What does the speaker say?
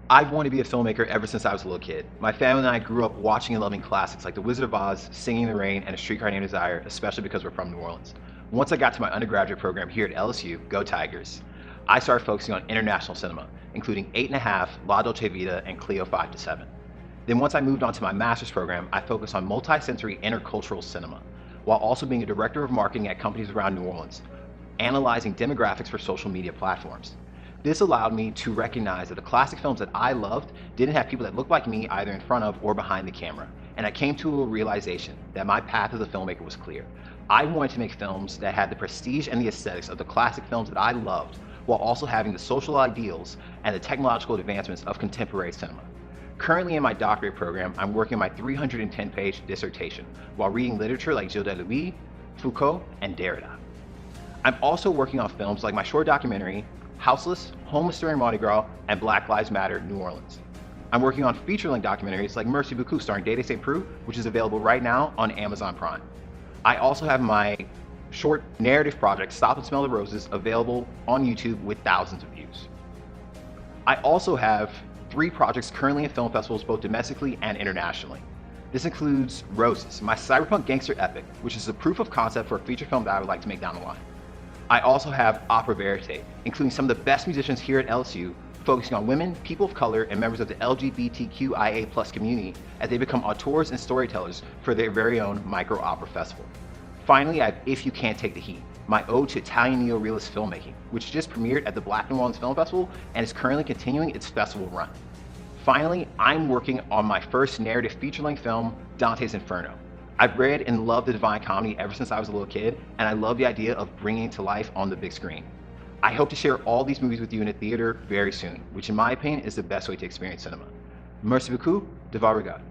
I've wanted to be a filmmaker ever since I was a little kid. My family and I grew up watching and loving classics like The Wizard of Oz, Singing in the Rain, and A Streetcar Named Desire, especially because we're from New Orleans. Once I got to my undergraduate program here at LSU, Go Tigers, I started focusing on international cinema, including 8½, La Dolce Vita, and Clio 5 to 7. Then once I moved on to my master's program, I focused on multi-sensory intercultural cinema, while also being a director of marketing at companies around New Orleans, analyzing demographics for social media platforms. This allowed me to recognize that the classic films that I loved didn't have people that looked like me either in front of or behind the camera. And I came to a realization that my path as a filmmaker was clear. I wanted to make films that had the prestige and the aesthetics of the classic films that I loved, while also having the social ideals and the technological advancements of contemporary cinema. Currently in my doctorate program, I'm working on my 310-page dissertation while reading literature like Gilles Deleuze, Foucault, and Derrida. I'm also working on films like my short documentary, Houseless, Homeless During Mardi Gras, and Black Lives Matter, New Orleans. I'm working on feature-length documentaries like Merci Beaucoup starring Dede St. Preux, which is available right now on Amazon Prime. I also have my short narrative project, Stop and Smell the Roses, available on YouTube with thousands of views. I also have 3 projects currently in film festivals both domestically and internationally. This includes Roses, my cyberpunk gangster epic, which is a proof of concept for a feature film that I would like to make down the line. I also have Opera Verite, including some of the best musicians here at LSU, focusing on women, people of color, and members of the LGBTQIA+ community as they become auteurs and storytellers for their very own micro opera festival. Finally, I have If You Can't Take the Heat, my ode to Italian neo-realist filmmaking, which just premiered at the Black New Orleans Film Festival and is currently continuing its festival run. Finally, I'm working on my first narrative feature-length film, Dante's Inferno. I've read and loved the Divine Comedy ever since I was a little kid, and I love the idea of bringing it to life on the big screen. I hope to share all these movies with you in a theater very soon, which in my opinion is the best way to experience cinema. Merci beaucoup, de regard.